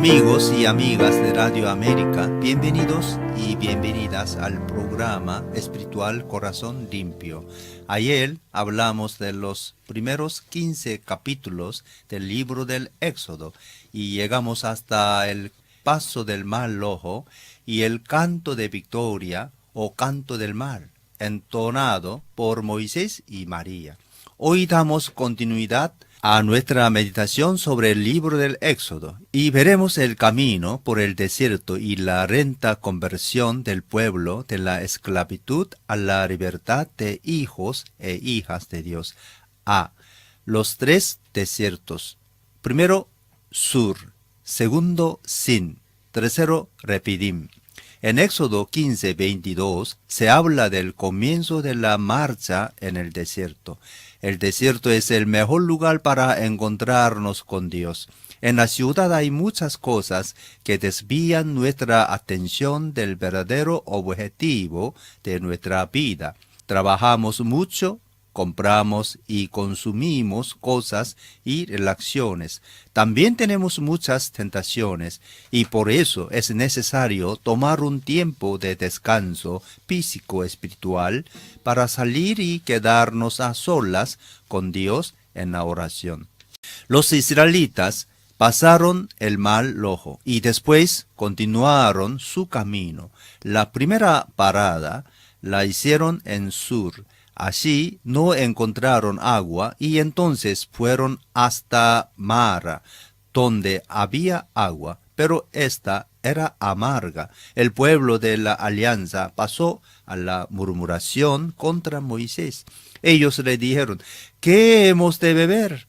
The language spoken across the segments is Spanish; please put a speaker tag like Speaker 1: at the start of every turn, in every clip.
Speaker 1: Amigos y amigas de Radio América, bienvenidos y bienvenidas al programa espiritual Corazón Limpio. Ayer hablamos de los primeros 15 capítulos del libro del Éxodo y llegamos hasta el paso del Mar Rojo y el canto de victoria o canto del mar, entonado por Moisés y María. Hoy damos continuidad a nuestra meditación sobre el libro del Éxodo y veremos el camino por el desierto y la lenta conversión del pueblo de la esclavitud a la libertad de hijos e hijas de Dios. Los tres desiertos. Primero, Sur. Segundo, Sin. Tercero, Refidim. En Éxodo 15:22 se habla del comienzo de la marcha en el desierto. El desierto es el mejor lugar para encontrarnos con Dios. En la ciudad hay muchas cosas que desvían nuestra atención del verdadero objetivo de nuestra vida. Trabajamos mucho, compramos y consumimos cosas y relaciones. También tenemos muchas tentaciones y por eso es necesario tomar un tiempo de descanso físico-espiritual para salir y quedarnos a solas con Dios en la oración. Los israelitas pasaron el Mar Rojo y después continuaron su camino. La primera parada la hicieron en Sur. Allí no encontraron agua y entonces fueron hasta Mara, donde había agua, pero esta era amarga. El pueblo de la alianza pasó a la murmuración contra Moisés. Ellos le dijeron, ¿qué hemos de beber?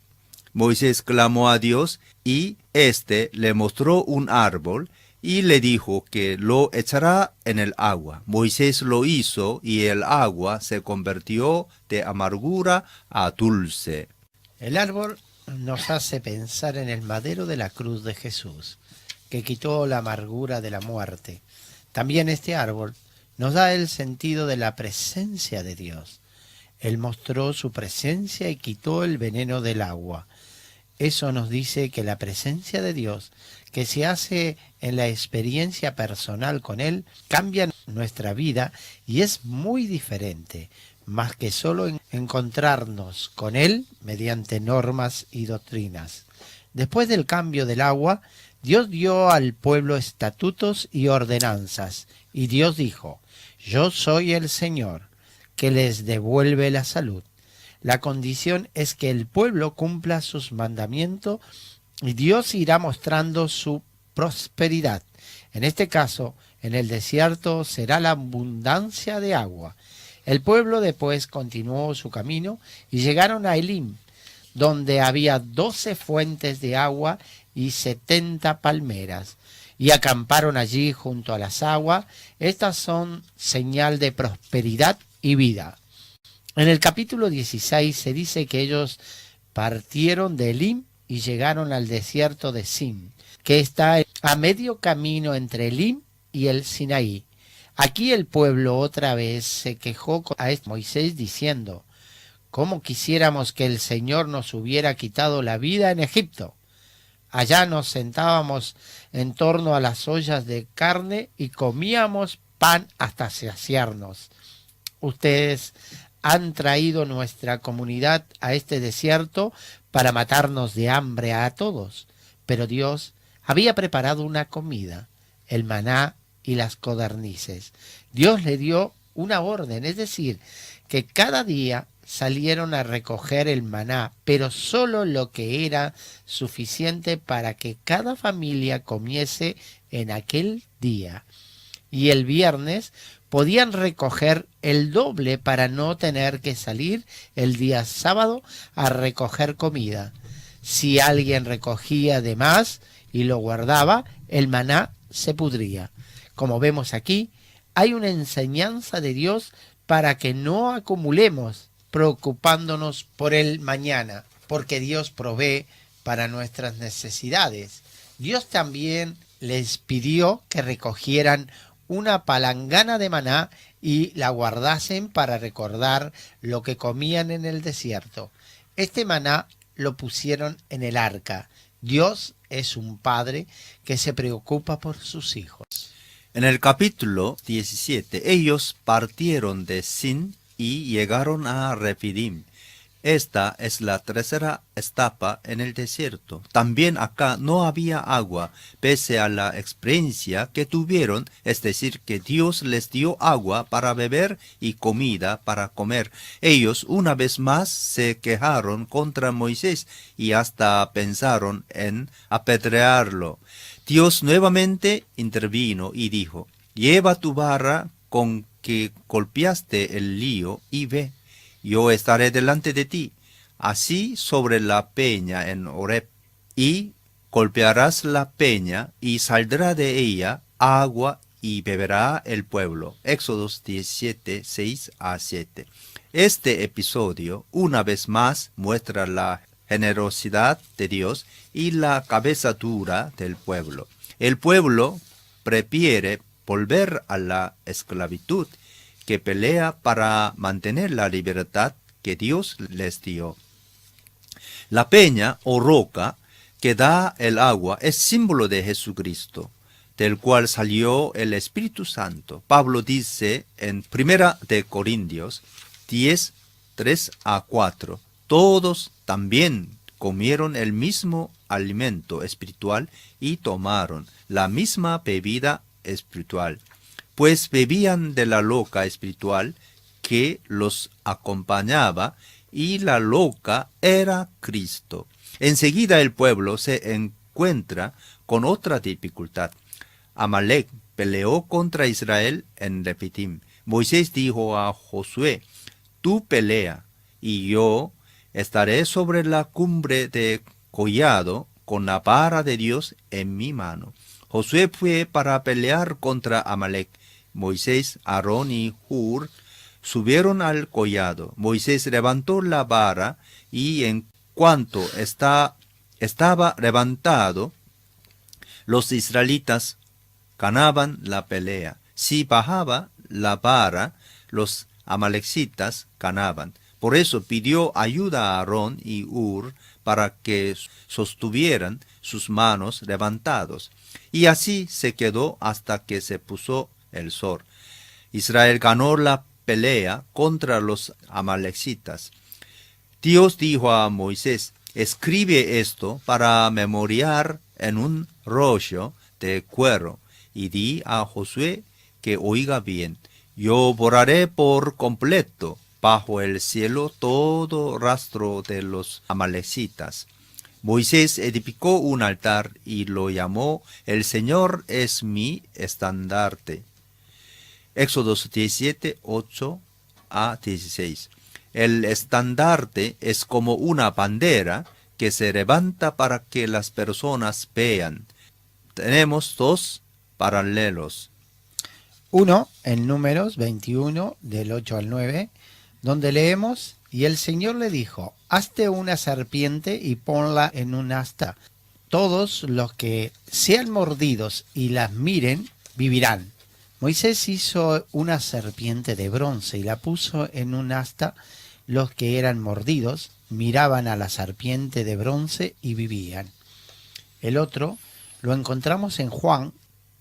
Speaker 1: Moisés clamó a Dios y éste le mostró un árbol y le dijo que lo echará en el agua. Moisés lo hizo y el agua se convirtió de amargura a dulce.
Speaker 2: El árbol nos hace pensar en el madero de la cruz de Jesús, que quitó la amargura de la muerte. También este árbol nos da el sentido de la presencia de Dios. Él mostró su presencia y quitó el veneno del agua. Eso nos dice que la presencia de Dios, que se hace en la experiencia personal con Él, cambia nuestra vida y es muy diferente, más que solo encontrarnos con Él mediante normas y doctrinas. Después del cambio del agua, Dios dio al pueblo estatutos y ordenanzas, y Dios dijo, yo soy el Señor, que les devuelve la salud. La condición es que el pueblo cumpla sus mandamientos y Dios irá mostrando su prosperidad. En este caso, en el desierto será la abundancia de agua. El pueblo después continuó su camino y llegaron a Elim, donde había 12 fuentes de agua y 70 palmeras, y acamparon allí junto a las aguas. Estas son señal de prosperidad y vida. En el capítulo 16 se dice que ellos partieron de Elim y llegaron al desierto de Sin, que está a medio camino entre Elim y el Sinaí. Aquí el pueblo otra vez se quejó a Moisés diciendo, ¿cómo quisiéramos que el Señor nos hubiera quitado la vida en Egipto? Allá nos sentábamos en torno a las ollas de carne y comíamos pan hasta saciarnos. Ustedes han traído nuestra comunidad a este desierto para matarnos de hambre a todos. Pero Dios había preparado una comida, el maná y las codornices. Dios le dio una orden, es decir, que cada día salieron a recoger el maná, pero solo lo que era suficiente para que cada familia comiese en aquel día. Y el viernes podían recoger el doble para no tener que salir el día sábado a recoger comida. Si alguien recogía de más y lo guardaba, el maná se pudría. Como vemos aquí, hay una enseñanza de Dios para que no acumulemos preocupándonos por el mañana, porque Dios provee para nuestras necesidades. Dios también les pidió que recogieran una palangana de maná y la guardasen para recordar lo que comían en el desierto. Este maná lo pusieron en el arca. Dios es un padre que se preocupa por sus hijos.
Speaker 1: En el capítulo 17, ellos partieron de Sin y llegaron a Refidim. Esta es la tercera etapa en el desierto. También acá no había agua, pese a la experiencia que tuvieron, es decir, que Dios les dio agua para beber y comida para comer. Ellos una vez más se quejaron contra Moisés y hasta pensaron en apedrearlo. Dios nuevamente intervino y dijo: «Lleva tu vara con que golpeaste el río y ve. Yo estaré delante de ti, así sobre la peña en Horeb, y golpearás la peña, y saldrá de ella agua, y beberá el pueblo». Éxodos 17, 6 a 7. Este episodio, una vez más, muestra la generosidad de Dios y la cabeza dura del pueblo. El pueblo prefiere volver a la esclavitud, que pelea para mantener la libertad que Dios les dio. La peña o roca que da el agua es símbolo de Jesucristo, del cual salió el Espíritu Santo. Pablo dice en 1 de Corintios 10, 3 a 4, «Todos también comieron el mismo alimento espiritual y tomaron la misma bebida espiritual, pues bebían de la roca espiritual que los acompañaba, y la roca era Cristo». Enseguida el pueblo se encuentra con otra dificultad. Amalek peleó contra Israel en Refidim. Moisés dijo a Josué: «Tú pelea, y yo estaré sobre la cumbre de collado con la vara de Dios en mi mano». Josué fue para pelear contra Amalek. Moisés, Aarón y Hur subieron al collado. Moisés levantó la vara, y en cuanto estaba levantado, los israelitas ganaban la pelea. Si bajaba la vara, los amalecitas ganaban. Por eso pidió ayuda a Aarón y Hur para que sostuvieran sus manos levantados. Y así se quedó hasta que se puso el sol. Israel ganó la pelea contra los amalecitas. Dios dijo a Moisés: «Escribe esto para memoriar en un rollo de cuero, y di a Josué que oiga bien. Yo borraré por completo bajo el cielo todo rastro de los amalecitas». Moisés edificó un altar y lo llamó: «El Señor es mi estandarte». Éxodos 17, 8 a 16. El estandarte es como una bandera que se levanta para que las personas vean. Tenemos dos paralelos.
Speaker 2: Uno en Números 21, del 8 al 9, donde leemos: «Y el Señor le dijo: hazte una serpiente y ponla en un asta. Todos los que sean mordidos y las miren vivirán». Moisés hizo una serpiente de bronce y la puso en un asta. Los que eran mordidos miraban a la serpiente de bronce y vivían. El otro lo encontramos en Juan,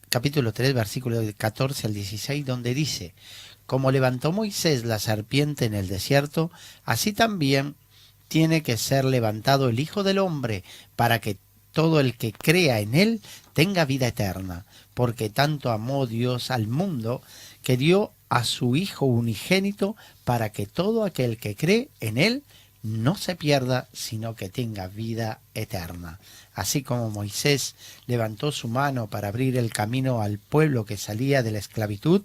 Speaker 2: capítulo 3, versículo 14 al 16, donde dice: «Como levantó Moisés la serpiente en el desierto, así también tiene que ser levantado el Hijo del Hombre, para que todo el que crea en él tenga vida eterna. Porque tanto amó Dios al mundo, que dio a su Hijo unigénito, para que todo aquel que cree en él no se pierda, sino que tenga vida eterna». Así como Moisés levantó su mano para abrir el camino al pueblo que salía de la esclavitud,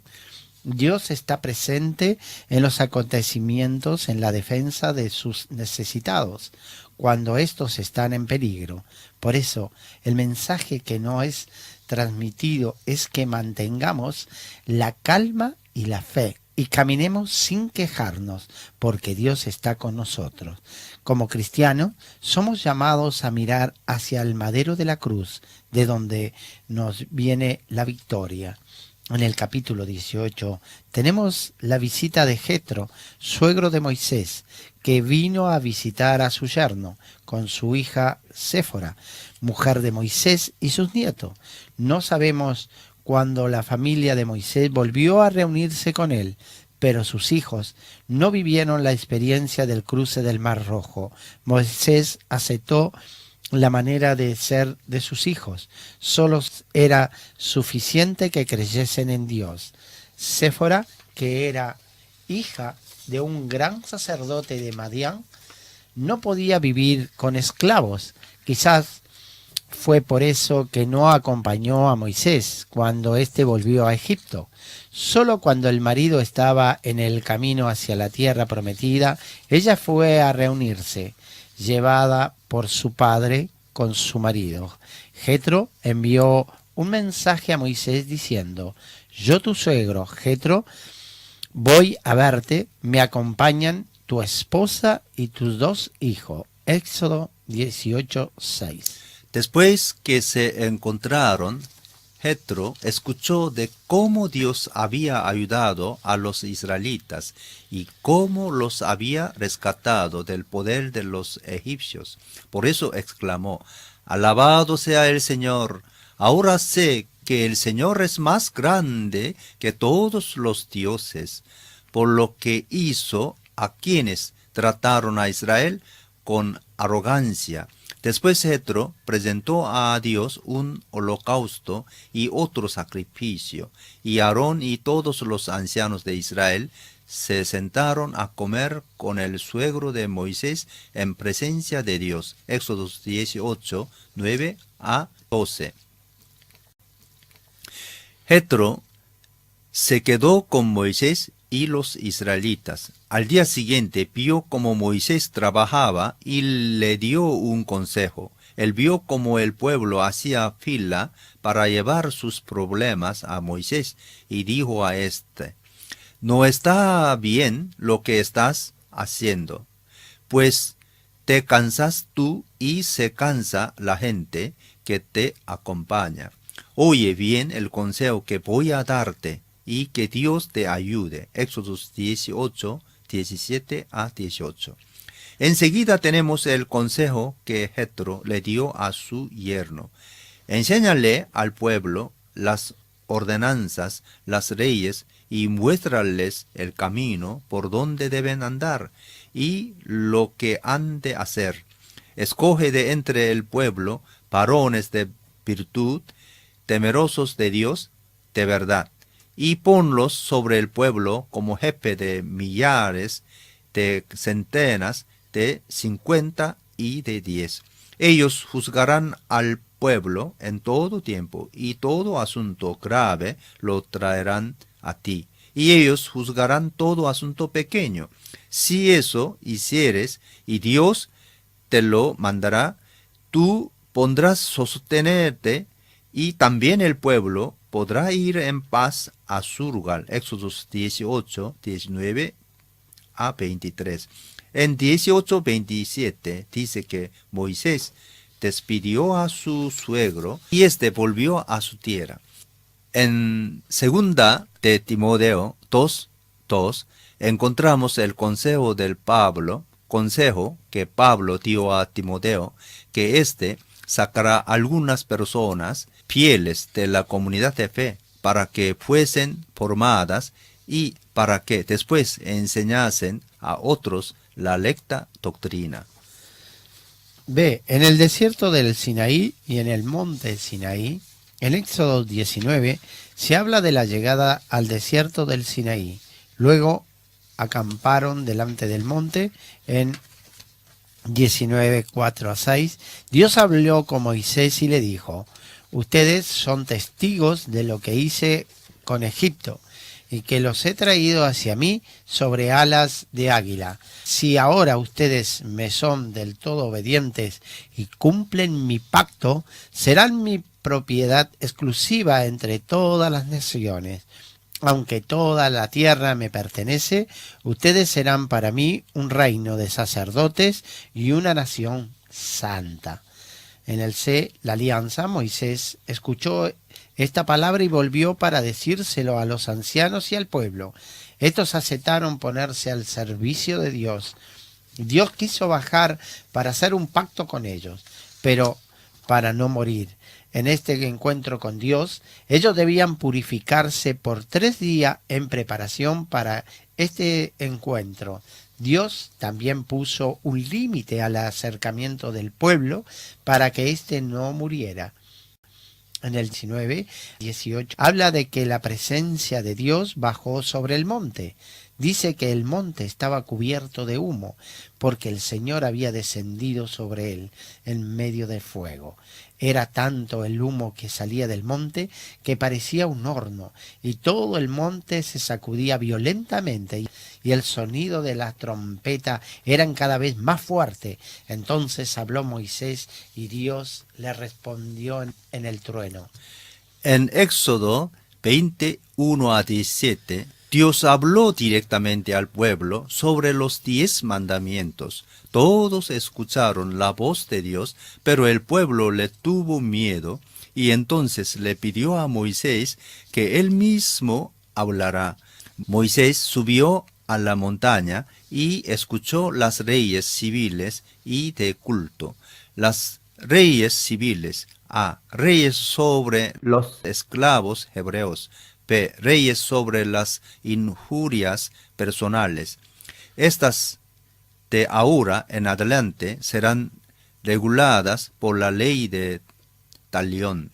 Speaker 2: Dios está presente en los acontecimientos en la defensa de sus necesitados, cuando éstos están en peligro. Por eso, el mensaje que nos es transmitido es que mantengamos la calma y la fe, y caminemos sin quejarnos, porque Dios está con nosotros. Como cristianos, somos llamados a mirar hacia el madero de la cruz, de donde nos viene la victoria. En el capítulo 18 tenemos la visita de Jetro, suegro de Moisés, que vino a visitar a su yerno con su hija Séfora, mujer de Moisés y sus nietos. No sabemos cuándo la familia de Moisés volvió a reunirse con él, pero sus hijos no vivieron la experiencia del cruce del Mar Rojo. Moisés aceptó la manera de ser de sus hijos. Solo era suficiente que creyesen en Dios. Séfora, que era hija de un gran sacerdote de Madián, no podía vivir con esclavos. Quizás fue por eso que no acompañó a Moisés cuando éste volvió a Egipto. Solo cuando el marido estaba en el camino hacia la tierra prometida, ella fue a reunirse, llevada por su padre con su marido. Jetro envió un mensaje a Moisés diciendo: yo, tu suegro, Jetro, voy a verte, me acompañan tu esposa y tus 2 hijos. Éxodo 18:6.
Speaker 1: Después que se encontraron, Jetro escuchó de cómo Dios había ayudado a los israelitas y cómo los había rescatado del poder de los egipcios. Por eso exclamó: alabado sea el Señor. Ahora sé que el Señor es más grande que todos los dioses, por lo que hizo a quienes trataron a Israel con arrogancia. Después Jetro presentó a Dios un holocausto y otro sacrificio, y Aarón y todos los ancianos de Israel se sentaron a comer con el suegro de Moisés en presencia de Dios. Éxodo 18, 9 a 12. Jetro se quedó con Moisés y los israelitas. Al día siguiente vio cómo Moisés trabajaba y le dio un consejo. Él vio cómo el pueblo hacía fila para llevar sus problemas a Moisés y dijo a éste: no está bien lo que estás haciendo, pues te cansas tú y se cansa la gente que te acompaña. Oye bien el consejo que voy a darte y que Dios te ayude. Éxodo 18, 17 a 18. Enseguida tenemos el consejo que Jetro le dio a su yerno. Enséñale al pueblo las ordenanzas, las leyes, y muéstrales el camino por donde deben andar y lo que han de hacer. Escoge de entre el pueblo varones de virtud, temerosos de Dios, de verdad, y ponlos sobre el pueblo como jefe de millares, de centenas, de 50 y de 10. Ellos juzgarán al pueblo en todo tiempo, y todo asunto grave lo traerán a ti, y ellos juzgarán todo asunto pequeño. Si eso hicieres, y Dios te lo mandará, tú pondrás sostenerte, y también el pueblo podrá ir en paz a su lugar. Éxodo 18, 19 a 23. En 18:27 dice que Moisés despidió a su suegro y éste volvió a su tierra. En segunda de Timoteo 2:2 encontramos el consejo que Pablo dio a Timoteo, que éste sacará algunas personas fieles de la comunidad de fe para que fuesen formadas y para que después enseñasen a otros la recta doctrina.
Speaker 2: B. En el desierto del Sinaí y en el monte Sinaí, en Éxodo 19, se habla de la llegada al desierto del Sinaí. Luego acamparon delante del monte en 19, 4 a 6. Dios habló con Moisés y le dijo: ustedes son testigos de lo que hice con Egipto y que los he traído hacia mí sobre alas de águila. Si ahora ustedes me son del todo obedientes y cumplen mi pacto, serán mi propiedad exclusiva entre todas las naciones. Aunque toda la tierra me pertenece, ustedes serán para mí un reino de sacerdotes y una nación santa. En el C, la alianza, Moisés escuchó esta palabra y volvió para decírselo a los ancianos y al pueblo. Estos aceptaron ponerse al servicio de Dios Dios quiso bajar para hacer un pacto con ellos, pero para no morir. En este encuentro con Dios, ellos debían purificarse por 3 días en preparación para este encuentro. Dios también puso un límite al acercamiento del pueblo para que éste no muriera. En el 19:18 habla de que la presencia de Dios bajó sobre el monte. Dice que el monte estaba cubierto de humo, porque el Señor había descendido sobre él en medio del fuego. Era tanto el humo que salía del monte que parecía un horno, y todo el monte se sacudía violentamente, y el sonido de la trompeta eran cada vez más fuerte. Entonces habló Moisés, y Dios le respondió en el trueno.
Speaker 1: En Éxodo 21-17, Dios habló directamente al pueblo sobre los 10 mandamientos. Todos escucharon la voz de Dios, pero el pueblo le tuvo miedo y entonces le pidió a Moisés que él mismo hablara. Moisés subió a la montaña y escuchó las leyes civiles y de culto. Las leyes civiles: A. Reyes sobre los esclavos hebreos. B. Reyes sobre las injurias personales. Estas de ahora en adelante serán reguladas por la ley de talión.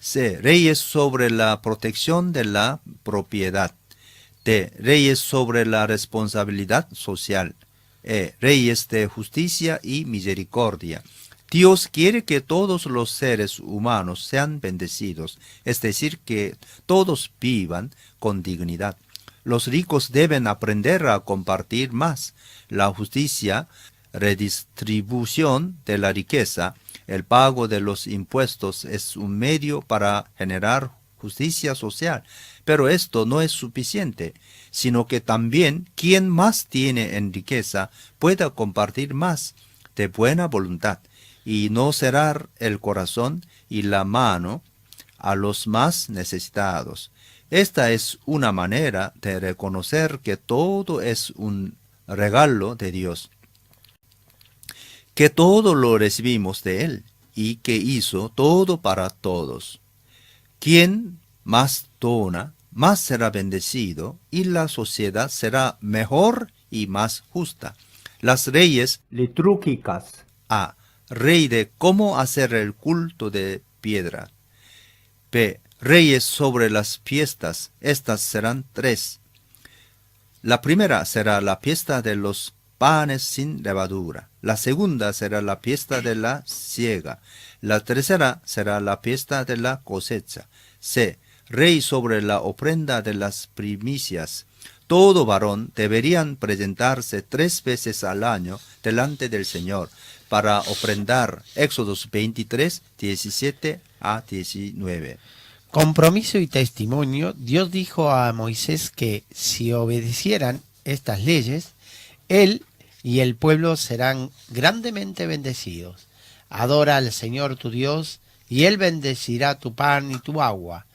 Speaker 1: C. Reyes sobre la protección de la propiedad. D. Reyes sobre la responsabilidad social. E. Reyes de justicia y misericordia. Dios quiere que todos los seres humanos sean bendecidos, es decir, que todos vivan con dignidad. Los ricos deben aprender a compartir más. La justicia, redistribución de la riqueza, el pago de los impuestos es un medio para generar justicia social. Pero esto no es suficiente, sino que también quien más tiene en riqueza pueda compartir más de buena voluntad y no cerrar el corazón y la mano a los más necesitados. Esta es una manera de reconocer que todo es un regalo de Dios, que todo lo recibimos de Él y que hizo todo para todos. Quien más dona, más será bendecido y la sociedad será mejor y más justa. Las leyes litúrgicas: A. Rey de cómo hacer el culto de piedra. B. Reyes sobre las fiestas. Estas serán 3. La primera será la fiesta de los panes sin levadura. La segunda será la fiesta de la siega. La tercera será la fiesta de la cosecha. C. Rey sobre la ofrenda de las primicias. Todo varón deberían presentarse 3 veces al año delante del Señor para ofrendar. Éxodos 23:17-19.
Speaker 2: Compromiso y testimonio. Dios dijo a Moisés que si obedecieran estas leyes, él y el pueblo serán grandemente bendecidos. Adora al Señor tu Dios, y Él bendecirá tu pan y tu agua.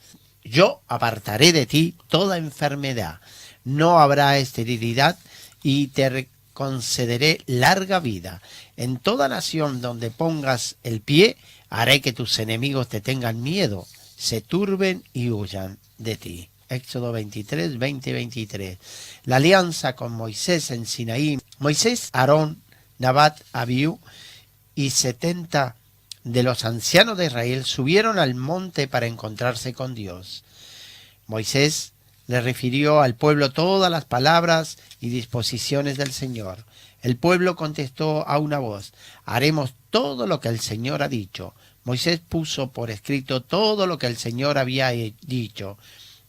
Speaker 2: Yo apartaré de ti toda enfermedad. No habrá esterilidad, y te concederé larga vida. En toda nación donde pongas el pie, haré que tus enemigos te tengan miedo, se turben y huyan de ti. Éxodo 23, 20 y 23. La alianza con Moisés en Sinaí. Moisés, Aarón, Nabat, Abiú y 70 de los ancianos de Israel subieron al monte para encontrarse con Dios. Moisés le refirió al pueblo todas las palabras y disposiciones del Señor. El pueblo contestó a una voz: haremos todo lo que el Señor ha dicho. Moisés puso por escrito todo lo que el Señor había dicho.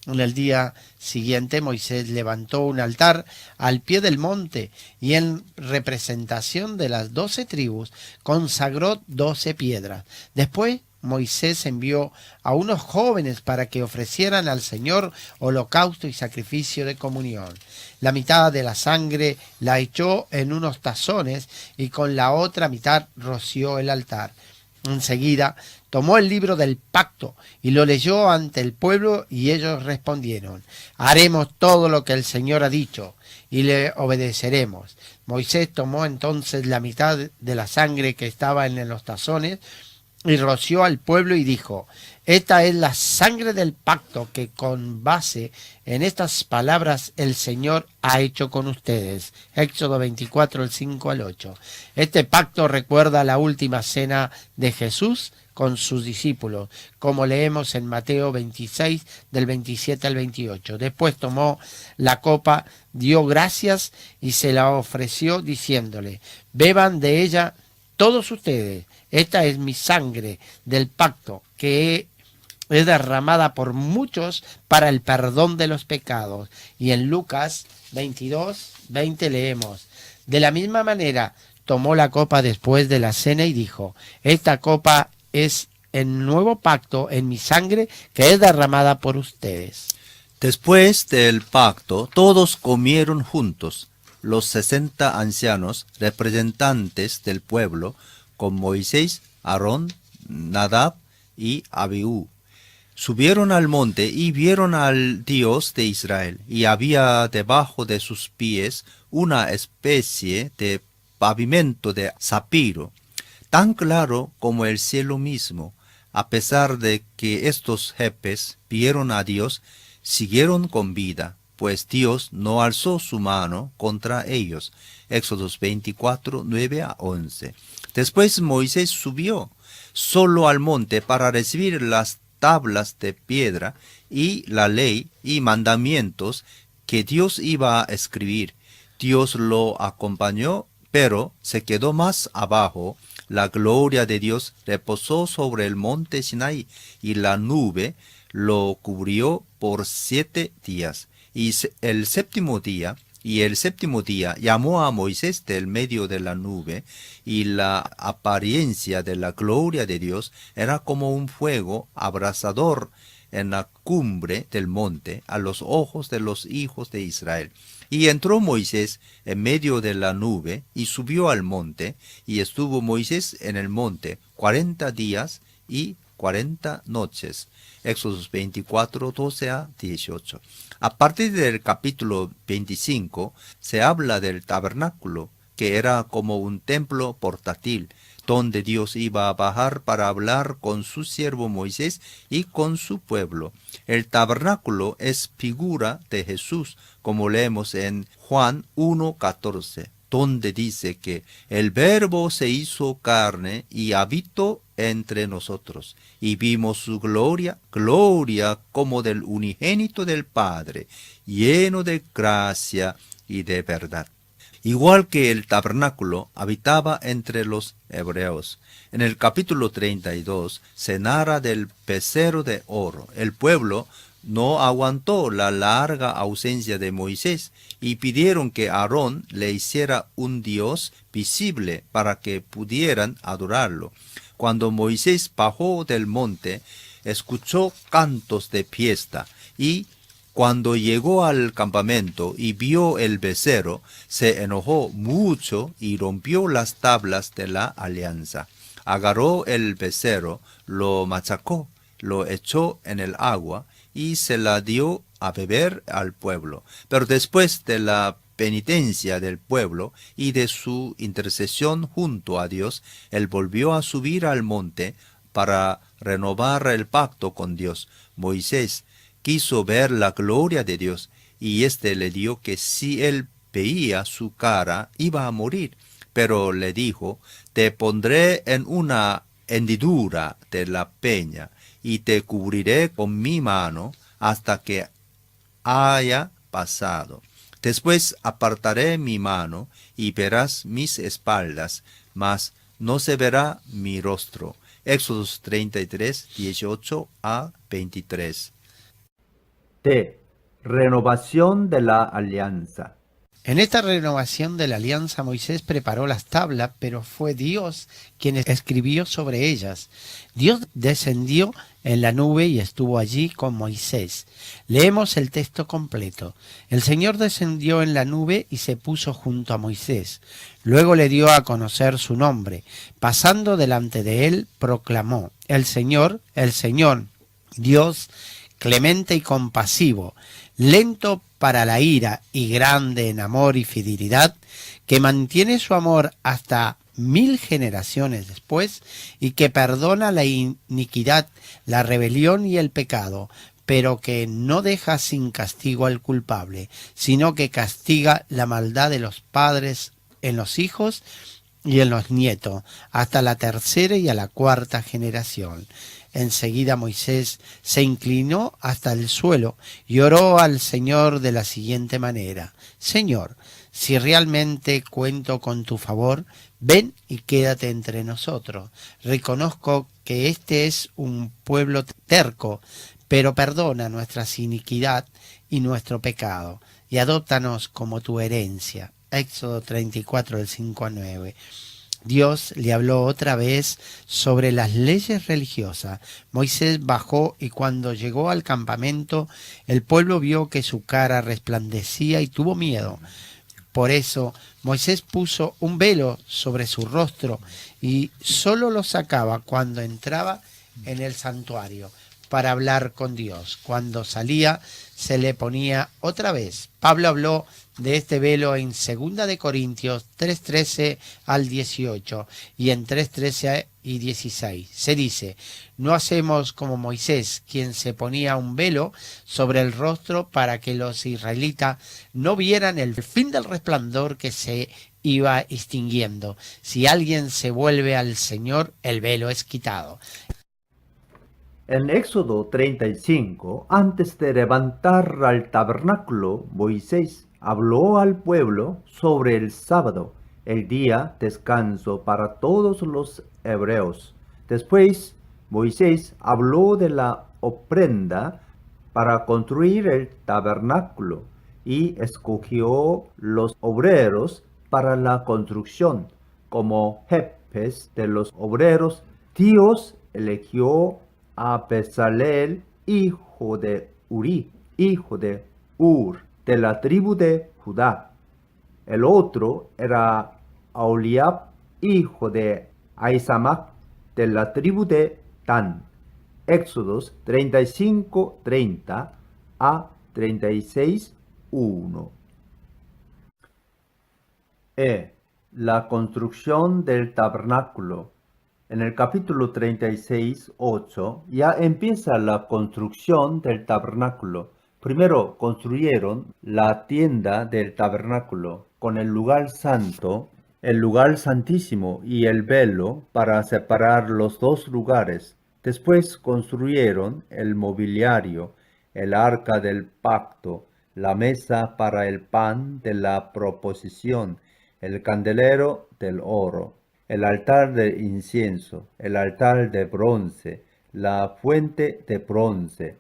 Speaker 2: En el día siguiente Moisés levantó un altar al pie del monte y en representación de las 12 tribus consagró 12 piedras. Después Moisés envió a unos jóvenes para que ofrecieran al Señor holocausto y sacrificio de comunión. La mitad de la sangre la echó en unos tazones y con la otra mitad roció el altar. Enseguida tomó el libro del pacto y lo leyó ante el pueblo, y ellos respondieron: haremos todo lo que el Señor ha dicho y le obedeceremos. Moisés tomó entonces la mitad de la sangre que estaba en los tazones y roció al pueblo y dijo: esta es la sangre del pacto que con base en estas palabras el Señor ha hecho con ustedes. Éxodo 24, el 5 al 8. Este pacto recuerda la última cena de Jesús con sus discípulos, como leemos en Mateo 26, del 27 al 28. Después tomó la copa, dio gracias y se la ofreció diciéndole: beban de ella todos ustedes. Esta es mi sangre del pacto que es derramada por muchos para el perdón de los pecados. Y en Lucas 22, 20 leemos: de la misma manera tomó la copa después de la cena y dijo: esta copa es el nuevo pacto en mi sangre que es derramada por ustedes.
Speaker 1: Después del pacto, todos comieron juntos, los 60 ancianos, representantes del pueblo, con Moisés, Aarón, Nadab y Abiú. Subieron al monte y vieron al Dios de Israel, y había debajo de sus pies una especie de pavimento de zafiro, tan claro como el cielo mismo. A pesar de que estos jefes vieron a Dios, siguieron con vida, pues Dios no alzó su mano contra ellos. Éxodos 24, 9 a 11. Después Moisés subió solo al monte para recibir las tablas de piedra y la ley y mandamientos que Dios iba a escribir. Dios lo acompañó, pero se quedó más abajo. La gloria de Dios reposó sobre el monte Sinaí, y la nube lo cubrió por 7 días. Y el séptimo día llamó a Moisés del medio de la nube, y la apariencia de la gloria de Dios era como un fuego abrasador en la cumbre del monte a los ojos de los hijos de Israel. Y entró Moisés en medio de la nube y subió al monte, y estuvo Moisés en el monte 40 días y 40 noches. Éxodos 24, 12 a 18. A partir del capítulo 25 se habla del tabernáculo, que era como un templo portátil, donde Dios iba a bajar para hablar con su siervo Moisés y con su pueblo. El tabernáculo es figura de Jesús, como leemos en Juan 1:14, donde dice que el Verbo se hizo carne y habitó entre nosotros, y vimos su gloria, gloria como del unigénito del Padre, lleno de gracia y de verdad. Igual que el tabernáculo habitaba entre los hebreos. En el capítulo 32 se narra del becerro de oro. El pueblo no aguantó la larga ausencia de Moisés y pidieron que Aarón le hiciera un dios visible para que pudieran adorarlo. Cuando Moisés bajó del monte, escuchó cantos de fiesta, y cuando llegó al campamento y vio el becerro, se enojó mucho y rompió las tablas de la alianza. Agarró el becerro, lo machacó, lo echó en el agua y se la dio a beber al pueblo. Pero después de la penitencia del pueblo y de su intercesión junto a Dios, él volvió a subir al monte para renovar el pacto con Dios. Moisés quiso ver la gloria de Dios, y éste le dijo que si él veía su cara iba a morir. Pero le dijo: te pondré en una hendidura de la peña y te cubriré con mi mano hasta que haya pasado. Después apartaré mi mano y verás mis espaldas, mas no se verá mi rostro. Éxodos 33, 18 a 23. Renovación de la alianza.
Speaker 2: En esta renovación de la alianza Moisés preparó las tablas, pero fue Dios quien escribió sobre ellas. Dios descendió en la nube y estuvo allí con Moisés. Leemos el texto completo. El Señor descendió en la nube y se puso junto a Moisés. Luego le dio a conocer su nombre. Pasando delante de él, proclamó: el Señor, Dios clemente y compasivo, lento para la ira y grande en amor y fidelidad, que mantiene su amor hasta 1000 generaciones después y que perdona la iniquidad, la rebelión y el pecado, pero que no deja sin castigo al culpable, sino que castiga la maldad de los padres en los hijos y en los nietos, hasta la tercera y a la cuarta generación. Enseguida Moisés se inclinó hasta el suelo y oró al Señor de la siguiente manera: Señor, si realmente cuento con tu favor, ven y quédate entre nosotros. Reconozco que este es un pueblo terco, pero perdona nuestra iniquidad y nuestro pecado, y adóptanos como tu herencia. Éxodo 34, del 5 al 9. Dios le habló otra vez sobre las leyes religiosas. Moisés bajó y cuando llegó al campamento, el pueblo vio que su cara resplandecía y tuvo miedo. Por eso Moisés puso un velo sobre su rostro y solo lo sacaba cuando entraba en el santuario para hablar con Dios. Cuando salía se le ponía otra vez. Pablo habló de este velo en 2 de Corintios 3:13 al 18 y en 3:13 y 16. Se dice: no hacemos como Moisés, quien se ponía un velo sobre el rostro para que los israelitas no vieran el fin del resplandor que se iba extinguiendo. Si alguien se vuelve al Señor, el velo es quitado.
Speaker 3: En Éxodo 35, antes de levantar al tabernáculo, Moisés habló al pueblo sobre el sábado, el día descanso para todos los hebreos. Después, Moisés habló de la ofrenda para construir el tabernáculo y escogió los obreros para la construcción. Como jefes de los obreros, Dios eligió a Bezalel, hijo de Uri, hijo de Ur, de la tribu de Judá. El otro era Aholiab, hijo de Ahisamac, de la tribu de Dan. Éxodos 35, 30 a 36, 1. La construcción del tabernáculo. En el capítulo 36, 8, ya empieza la construcción del tabernáculo. Primero construyeron la tienda del tabernáculo con el lugar santo, el lugar santísimo y el velo para separar los dos lugares. Después construyeron el mobiliario, el arca del pacto, la mesa para el pan de la proposición, el candelero del oro, el altar de incienso, el altar de bronce, la fuente de bronce.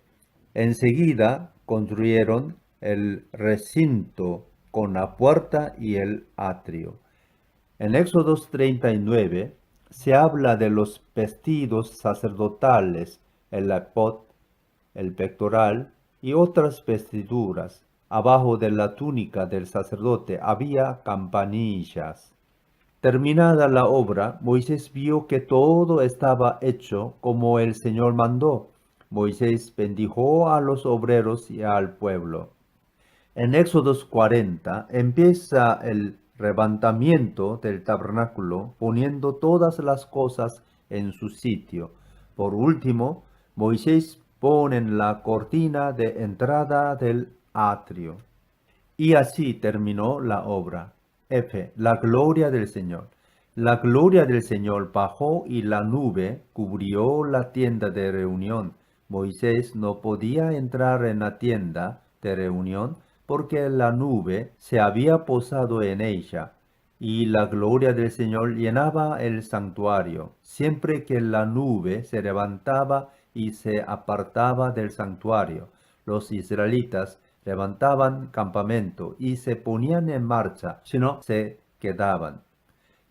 Speaker 3: Enseguida construyeron el recinto con la puerta y el atrio. En Éxodo 39 se habla de los vestidos sacerdotales, el ephod, el pectoral y otras vestiduras. Abajo de la túnica del sacerdote había campanillas. Terminada la obra, Moisés vio que todo estaba hecho como el Señor mandó. Moisés bendijo a los obreros y al pueblo. En Éxodos 40 empieza el levantamiento del tabernáculo, poniendo todas las cosas en su sitio. Por último, Moisés pone la cortina de entrada del atrio. Y así terminó la obra. La gloria del Señor. La gloria del Señor bajó y la nube cubrió la tienda de reunión. Moisés no podía entrar en la tienda de reunión porque la nube se había posado en ella, y la gloria del Señor llenaba el santuario. Siempre que la nube se levantaba y se apartaba del santuario, los israelitas levantaban campamento y se ponían en marcha, si no, se quedaban.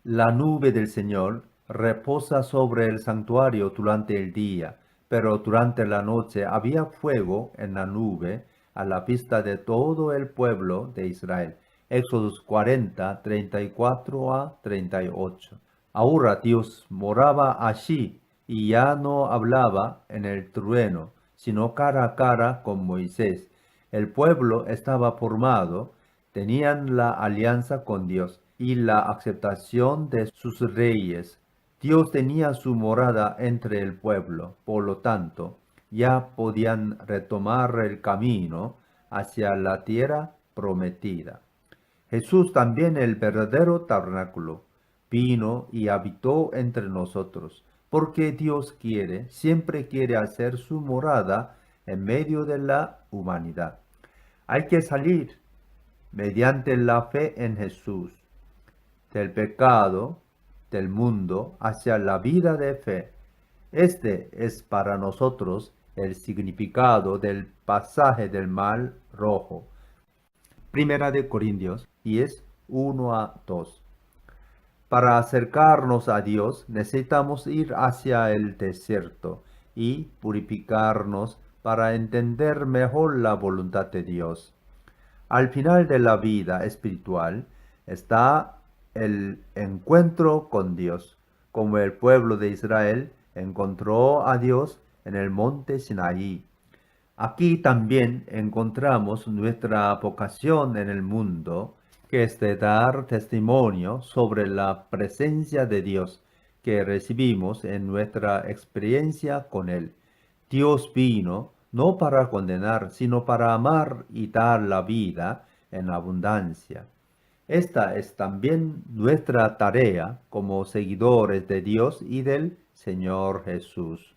Speaker 3: La nube del Señor reposa sobre el santuario durante el día, pero durante la noche había fuego en la nube a la vista de todo el pueblo de Israel. Éxodos 40, 34 a 38. Ahora Dios moraba allí y ya no hablaba en el trueno, sino cara a cara con Moisés. El pueblo estaba formado, tenían la alianza con Dios. y la aceptación de sus reyes. Dios tenía su morada entre el pueblo, por lo tanto, ya podían retomar el camino hacia la tierra prometida. Jesús también, el verdadero tabernáculo, vino y habitó entre nosotros, porque Dios siempre quiere hacer su morada en medio de la humanidad. Hay que salir mediante la fe en Jesús del pecado del mundo hacia la vida de fe. Este es para nosotros el significado del pasaje del Mar Rojo. Primera de Corintios 10, 1 a 2. Para acercarnos a Dios necesitamos ir hacia el desierto y purificarnos para entender mejor la voluntad de Dios. Al final de la vida espiritual está el encuentro con Dios, como el pueblo de Israel encontró a Dios en el monte Sinaí. Aquí también encontramos nuestra vocación en el mundo, que es de dar testimonio sobre la presencia de Dios que recibimos en nuestra experiencia con Él. Dios vino no para condenar, sino para amar y dar la vida en abundancia. Esta es también nuestra tarea como seguidores de Dios y del Señor Jesús.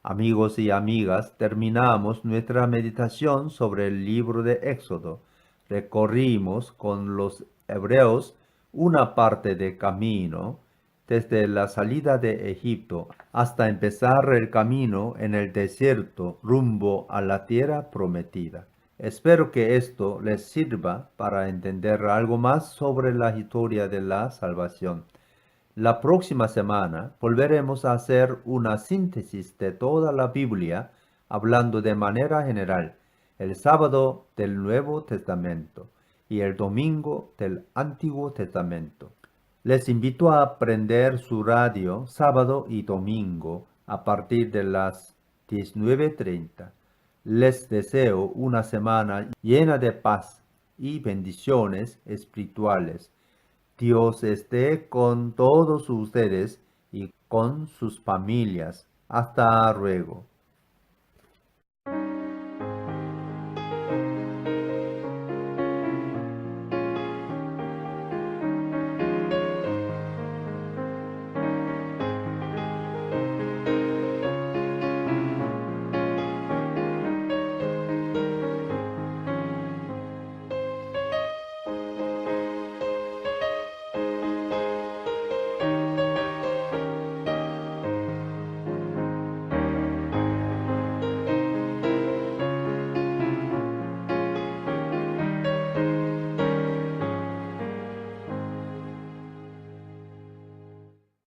Speaker 3: Amigos y amigas, terminamos nuestra meditación sobre el libro de Éxodo. Recorrimos con los hebreos una parte de camino desde la salida de Egipto hasta empezar el camino en el desierto rumbo a la tierra prometida. Espero que esto les sirva para entender algo más sobre la historia de la salvación. La próxima semana volveremos a hacer una síntesis de toda la Biblia, hablando de manera general, el sábado del Nuevo Testamento y el domingo del Antiguo Testamento. Les invito a prender su radio sábado y domingo a partir de las 19:30. Les deseo una semana llena de paz y bendiciones espirituales. Dios esté con todos ustedes y con sus familias. Hasta luego.